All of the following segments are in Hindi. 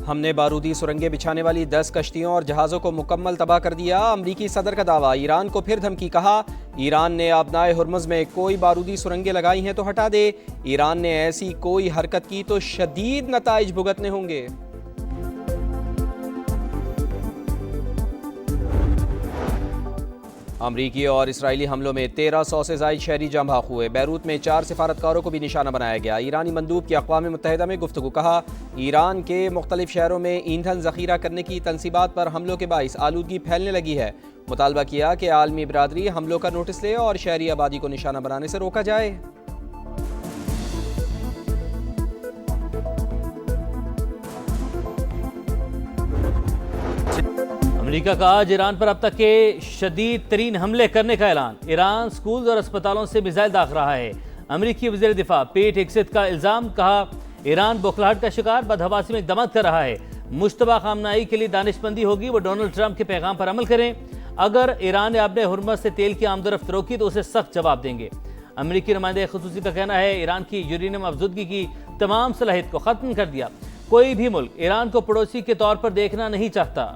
हमने बारूदी सुरंगें बिछाने वाली 10 कश्तियों और जहाज़ों को मुकम्मल तबाह कर दिया। अमरीकी सदर का दावा। ईरान को फिर धमकी। कहा, ईरान ने आबनाए हुर्मुज़ में कोई बारूदी सुरंगें लगाई हैं तो हटा दे। ईरान ने ऐसी कोई हरकत की तो शदीद नताइज भुगतने होंगे। अमरीकी और इसराइली हमलों में 1300 से ज़ायद शहरी जाँ भाग हुए। बैरूत में 4 सिफारतकारों को भी निशाना बनाया गया। ईरानी मंदूब की अक़वाम मुत्तहिदा में गुफ्तगू। कहा, ईरान के मुख्तलिफ शहरों में ईंधन ज़ख़ीरा करने की तनसीबात पर हमलों के बाइस आलूदगी फैलने लगी है। मुतालबा किया कि आलमी बरादरी हमलों का नोटिस ले और शहरी आबादी को निशाना बनाने से रोका जाए। अमेरिका का आज ईरान पर अब तक के शदीद तरीन हमले करने का ऐलान। ईरान स्कूल और अस्पतालों से मिसाइल दाग रहा है। अमेरिकी वज़ीर दिफा पेट हेग्सेथ का इल्ज़ाम। कहा, ईरान बौखलाहट का शिकार, बदहवासी में इक़दाम कर रहा है। मुश्तबा खामनाई के लिए दानिशमंदी होगी, वो डोनाल्ड ट्रंप के पैगाम पर अमल करें। अगर ईरान ने अपने हुर्मुज़ से तेल की आमदरफ्त रोकी तो उसे सख्त जवाब देंगे। अमेरिकी नुमाइंदे खुसूसी का कहना है, ईरान की यूरेनियम अफजुदगी की तमाम सलाहियत को ख़त्म कर दिया। कोई भी मुल्क ईरान को पड़ोसी के तौर पर देखना नहीं चाहता।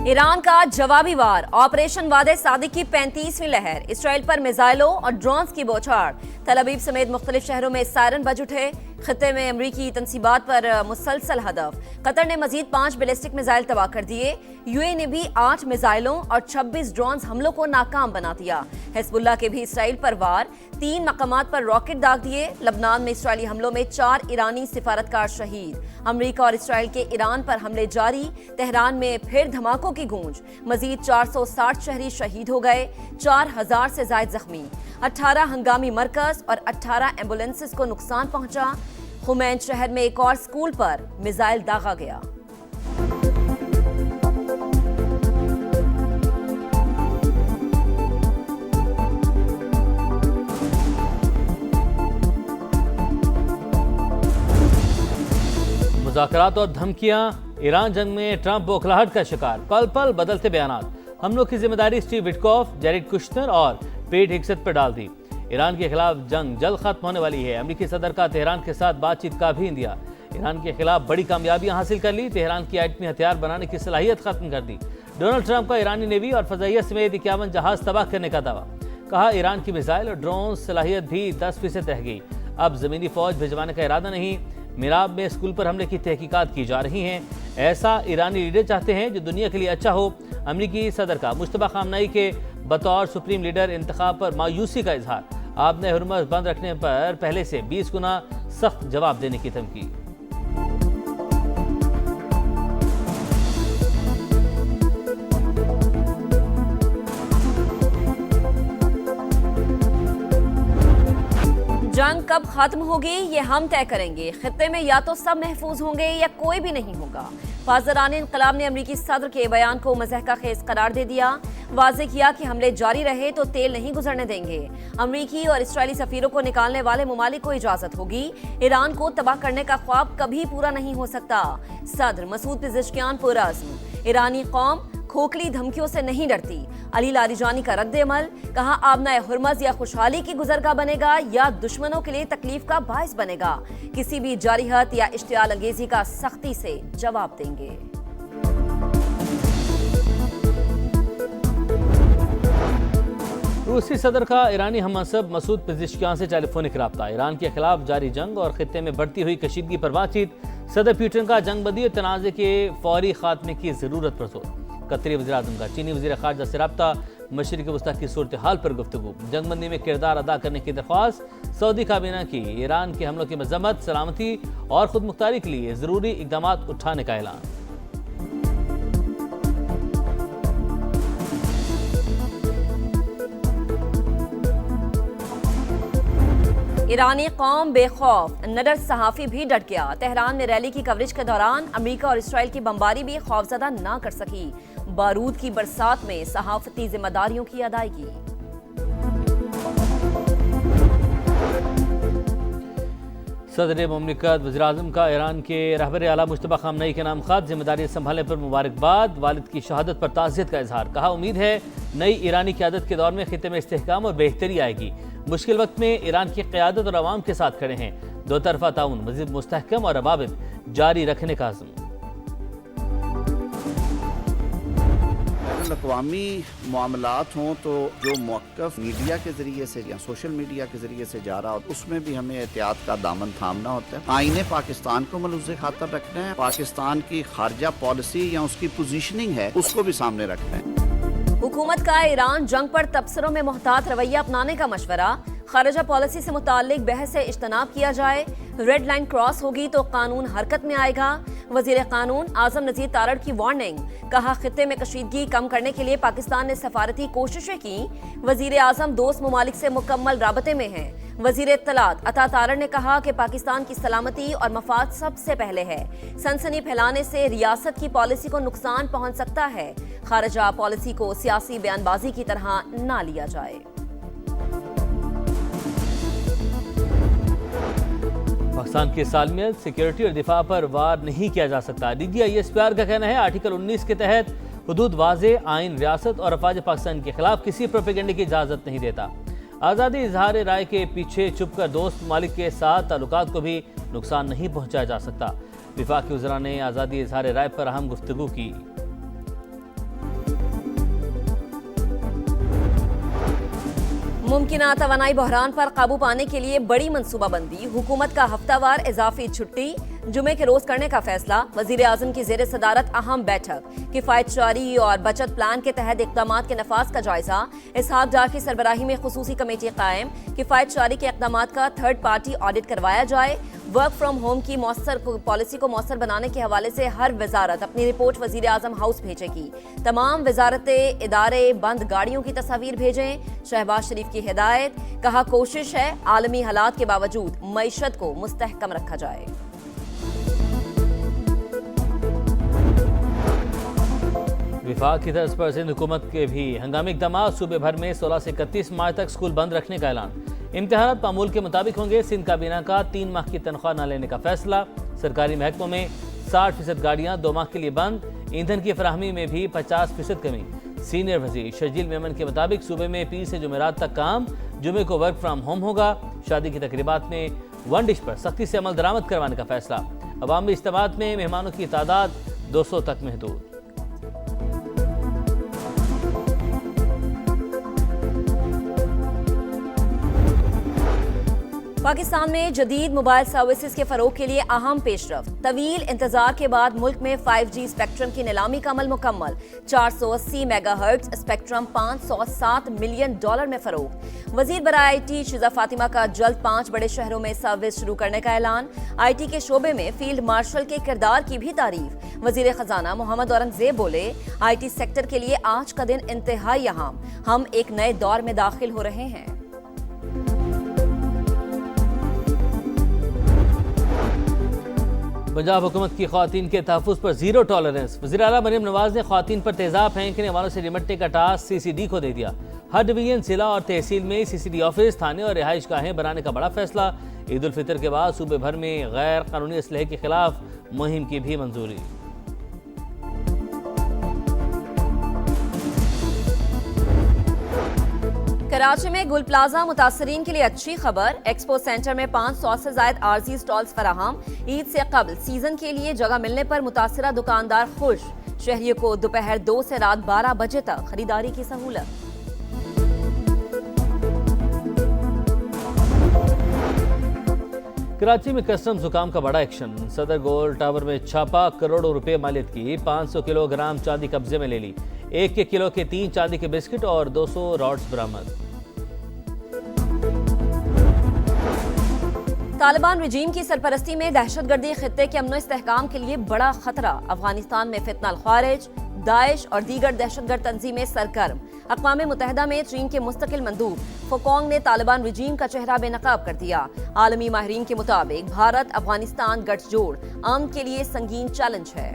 ईरान का जवाबी वार। ऑपरेशन वादे सादिक की 35वीं लहर। इसराइल पर मिसाइलों और ड्रोन्स की बौछार। तल अवीव समेत मुख्तलिफ शहरों में सायरन बज उठे। खत्ते में अमरीकी तनसीबात पर मुसलसल हदफ। कतर ने मजीद 5 बैलिस्टिक मिसाइल तबाह कर दिए। यूएई ने भी 8 मिसाइलों और 26 ड्रोन्स हमलों को नाकाम बना दिया। हिजबुल्लाह के भी इसराइल पर वार। 3 मकामात पर रॉकेट दाग दिए। लबनान में इसराइली हमलों में 4 ईरानी सिफारतकार शहीद। अमरीका और इसराइल के ईरान पर हमले जारी। तेहरान में फिर धमाकों की गूंज। मजीद 460 शहरी शहीद हो गए। 4000 से ज्यादा जख्मी। 18 हंगामी मरकज और 18 एम्बुलेंसेस को नुकसान पहुंचा। खुमैन शहर में एक और स्कूल पर मिसाइल दागा गया। मुज़ाकरात और धमकियां। ईरान जंग में ट्रंप बौखलाहट का शिकार। पल पल बदलते बयानात। हमलों की जिम्मेदारी स्टीव विटकॉफ, जेरेड कुश्नर और पेट हेग्सेथ पर डाल दी। ईरान के खिलाफ जंग जल्द खत्म होने वाली है। अमेरिकी सदर का तेहरान के साथ बातचीत का भी इंदिया। ईरान के खिलाफ बड़ी कामयाबियां हासिल कर ली। तेहरान की एटमी हथियार बनाने की सलाहियत खत्म कर दी। डोनाल्ड ट्रंप का ईरानी नेवी और फजाइया समेत 51 जहाज तबाह करने का दावा। कहा, ईरान की मिसाइल और ड्रोन सलाहियत भी 10% रह गई। अब जमीनी फौज भिजवाने का इरादा नहीं। मिराब में स्कूल पर हमले की तहकीकात की जा रही हैं। ऐसा ईरानी लीडर चाहते हैं जो दुनिया के लिए अच्छा हो। अमरीकी सदर का मुश्तबा खामनाई के बतौर सुप्रीम लीडर इंतखाब पर मायूसी का इजहार। आपने हुर्मुज़ बंद रखने पर पहले से 20 गुना सख्त जवाब देने की धमकी। जंग कब खत्म होगी ये हम तय करेंगे। खित्ते में या तो सब महफूज होंगे या कोई भी नहीं होगा। फाजरान इनकलाब ने अमरीकी सदर के बयान को मज़हका खेज करार दे दिया। वाज़े किया कि हमले जारी रहे तो तेल नहीं गुजरने देंगे। अमरीकी और इसराइली सफीरों को निकालने वाले ममालिक को इजाजत होगी। ईरान को तबाह करने का ख्वाब कभी पूरा नहीं हो सकता। सदर मसूद पेज़ेश्कियान पुरअज़्म। ईरानी कौम खोखली धमकियों से नहीं डरती। अली लारीजानी का रद्द-ए-अमल। कहा, आबनाए हुर्मुज़ या खुशहाली की गुजरगाह बनेगा या दुश्मनों के लिए तकलीफ का बायस बनेगा। किसी भी जारिहत या इश्तियाल अंगेजी का सख्ती से जवाब देंगे। रूसी सदर का ईरानी हममंसब मसूद पेज़ेश्कियान से टेलीफोनिक रब्ता। ईरान के खिलाफ जारी जंग और खित्ते में बढ़ती हुई कशीदगी पर बातचीत। सदर पुतिन का जंगबंदी और तनाज़े के फौरी खात्मे की जरूरत पर जोर। कतरी वज़ीर-ए-आज़म का चीनी वज़ीर ख़ारजा से रब्ता। मशरिक़ वस्ता की सूरत हाल पर गुफ्तगू। जंगबंदी में किरदार अदा करने की दरख्वास्त। सऊदी काबीना की ईरान के हमलों की मज़म्मत। सलामती और खुद मुख्तारी के लिए ज़रूरी इक़दाम उठाने का ऐलान। ईरानी कौम बेखौफ। नडर सहाफ़ी भी डट गया। तेहरान में रैली की कवरेज के दौरान अमेरिका और इसराइल की बमबारी भी खौफजदा ना कर सकी। बारूद की बरसात में सहाफती जिम्मेदारियों की अदायगी। सदर ममलिकत वज़ीर-ए-आज़म का ईरान के रहबर आला मुश्तबा खामनई के नाम खत, जिम्मेदारी संभालने पर मुबारकबाद, वालिद की शहादत पर ताज़ियत का इजहार। कहा उम्मीद है नई ईरानी क़यादत के दौर में खित्ते में इस्तेहकाम और बेहतरी आएगी। मुश्किल वक्त में ईरान की क़यादत और अवाम के साथ खड़े हैं। दो तरफ़ा ताउन मज़ीद मुस्तहकम और रवाबित जारी रखने का अज़्म। अक़वामी मामलात हों तो जो मौक़िफ़ मीडिया के ज़रिए से या सोशल मीडिया के ज़रिए से जा रहा हो, उसमें भी हमें एहतियात का दामन थामना होता है। आईने पाकिस्तान को मलूज़ खातर रखना है, पाकिस्तान की खारजा पॉलिसी या उसकी पोजीशनिंग है उसको भी सामने रखना है। हुकूमत का ईरान जंग पर तबसरों में मोहतात रवैया अपनाने का मशवरा, खारजा पॉलिसी से मुताल्लिक बहस से इज्तनाब किया जाए, रेड लाइन क्रॉस होगी तो कानून हरकत में आएगा। वजीर कानून आजम नज़ीर तारड़ की वार्निंग, कहा खित्ते में कशीदगी कम करने के लिए पाकिस्तान ने सफारती कोशिशें की। वजीर आजम दोस्त ममालिक से मुकम्मल राबते में हैं। वजीर इत्तलात अता तारड़ ने कहा कि पाकिस्तान की सलामती और मफाद सबसे पहले है। सनसनी फैलाने से रियासत की पॉलिसी को नुकसान पहुंच सकता है। खारजा पॉलिसी को सियासी बयानबाजी की तरह ना लिया जाए। पाकिस्तान की सालमियत, सिक्योरिटी और दिफा पर वार नहीं किया जा सकता। DGISPR का कहना है आर्टिकल 19 के तहत हुदूद वाज़े, आइन, रियासत और अफवाज पाकिस्तान के खिलाफ किसी प्रोपेगेंडे की इजाज़त नहीं देता। आज़ादी इजहार राय के पीछे छुप कर दोस्त ममालिक के साथ ताल्लुकात को भी नुकसान नहीं पहुँचाया जा सकता। विफाकी वज़रा ने आज़ादी इजहार राय पर अहम गुफ्तगू की। मुमकिन तवानाई बहरान पर काबू पाने के लिए बड़ी मनसूबाबंदी, हुकूमत का हफ्तावार इजाफी छुट्टी जुमे के रोज करने का फैसला। वजीर आजम की जेर सदारत अहम बैठक, किफायत जारी और बचत प्लान के तहत इक़दामात के नफाज का जायजा। इसहाक डार की सरबराही में खुसूसी कमेटी कायम, किफायत जारी के इक़दामात का थर्ड पार्टी ऑडिट करवाया जाए। वर्क फ्राम होम की मौसर पॉलिसी को मौसर बनाने के हवाले से हर वजारत अपनी रिपोर्ट वजीर आजम हाउस भेजेगी। तमाम वजारतें इदारे बंद गाड़ियों की तस्वीर भेजें। शहबाज शरीफ की हिदायत, कहा कोशिश है आलमी हालात के बावजूद मईशत को मुस्तहकम रखा जाए। विफाक की तर्ज पर सिंध हुकूमत के भी हंगामी इक़दामात, सूबे भर में 16 से 31 मार्च तक स्कूल बंद रखने का ऐलान। इम्तिहानात मामूल के मुताबिक होंगे। सिंध काबीना का 3 माह की तनख्वाह न लेने का फैसला। सरकारी महकमों में 60% गाड़ियाँ 2 माह के लिए बंद। ईंधन की फराहमी में भी 50% कमी। सीनियर वजीर शर्जील मेमन के मुताबिक सूबे में पीर से जुमेरात तक काम, जुमे को वर्क फ्राम होम होगा। शादी की तकरीबात में वन डिश पर सख्ती से अमल दरामद करवाने का फैसला। अवामी इज्तिमात में मेहमानों की तादाद 200 तक महदूद। पाकिस्तान में जदीद मोबाइल सर्विसेज के फरोग के लिए अहम पेशरफ्त। तवील इंतजार के बाद मुल्क में 5G स्पेक्ट्रम की नीलामी का अमल मुकम्मल। 480 मेगाहर्ट्ज स्पेक्ट्रम $507 मिलियन में फरोग। वजीर बराए IT शिजा फातिमा का जल्द 5 बड़े शहरों में सर्विस शुरू करने का ऐलान। IT के शोबे में फील्ड मार्शल के किरदार की भी तारीफ। वजीर खजाना मोहम्मद औरंगजेब बोले, IT सेक्टर के लिए आज का दिन इंतहाई अहम, हम एक नए दौर में दाखिल हो रहे हैं। पंजाब हुकूमत की ख़वातीन के तहफ़्फ़ुज़ पर ज़ीरो टॉलरेंस। वज़ीर आला मरीम नवाज ने ख़वातीन पर तेज़ाब फेंकने वालों से निपटने का टास्क CCD को दे दिया। हर डिवीजन, जिला और तहसील में CCD ऑफिस, थाने और रिहाइश गाहें बनाने का बड़ा फैसला। ईद उल फितर के बाद सूबे भर में गैर कानूनी असलहे के खिलाफ मुहिम की भी मंजूरी। कराची में गुल प्लाजा मुतासरीन के लिए अच्छी खबर। एक्सपो सेंटर में 500 से ज्यादा आरजी स्टॉल्स फराहम। ईद से कबल सीजन के लिए जगह मिलने पर मुतासरा दुकानदार खुश। शहरियों को दोपहर 2 से रात 12 बजे तक खरीदारी की सहूलत। कराची में कस्टम्स हुकाम का बड़ा एक्शन। सदर गोल्ड टावर में छापा, करोड़ों रुपए मालियत की 500 किलोग्राम चांदी कब्जे में ले ली। 1 किलो के 3 चांदी के बिस्किट और 200 रॉड्स बरामद। तालिबान रजीम की सरपरस्ती में दहशतगर्दी खित्ते के अमन इस्तेहकाम के लिए बड़ा खतरा। अफगानिस्तान में फितनल ख्वारिज, दाइश और दीगर दहशतगर्द तंजीमें सरगर्म। अक़वाम मुत्तहिदा में चीन के मुस्तकिल मंदूब फोकोंग ने तालिबान रजीम का चेहरा बेनकाब कर दिया। आलमी माहिरीन के मुताबिक भारत अफगानिस्तान गठजोड़ अमन के लिए संगीन चैलेंज है।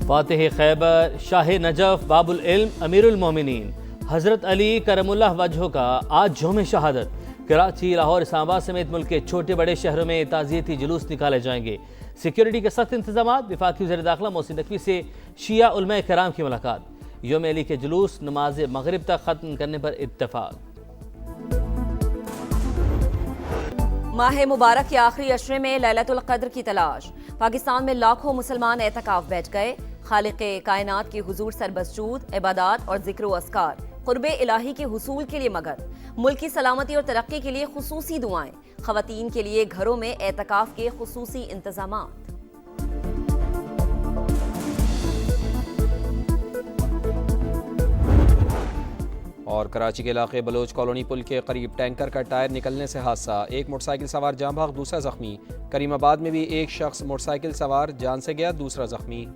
फातिह खैबर, शाह नजफ, बाबुल इल्म, अमीरुल मोमिनीन हजरत अली करमुल्लाह वजह का आज यौम शहादत। कराची, लाहौर, इस्लामाबाद समेत मुल्क के छोटे बड़े शहरों में ताज़ियती जुलूस निकाले जाएंगे। सिक्योरिटी के सख्त इंतजाम। वफाकी वज़ीर दाखिला मोहसिन नकवी से शिया उलमा कराम की मुलाकात। यौम अली के जुलूस नमाज मगरिब तक ख़त्म करने पर इत्तफाक। माह मुबारक के आखिरी अशरे में लैलतुल क़द्र की तलाश। पाकिस्तान में लाखों मुसलमान एतकाफ बैठ गए। खालिक़े कायनात के हुजूर सरबसजूद, इबादत और जिक्र व अस्कार, क़ुर्बे इलाही के हुसूल के लिए मगन। मुल्क की सलामती और तरक्की के लिए खुसूसी दुआएं। ख़वातीन के लिए घरों में एतकाफ के खुसूसी इंतज़ामात। और कराची के इलाके बलोच कॉलोनी पुल के करीब टैंकर का टायर निकलने से हादसा। एक मोटरसाइकिल सवार जाँ भाग, दूसरा जख्मी। करीमाबाद में भी एक शख्स मोटरसाइकिल सवार जान से गया, दूसरा जख्मी।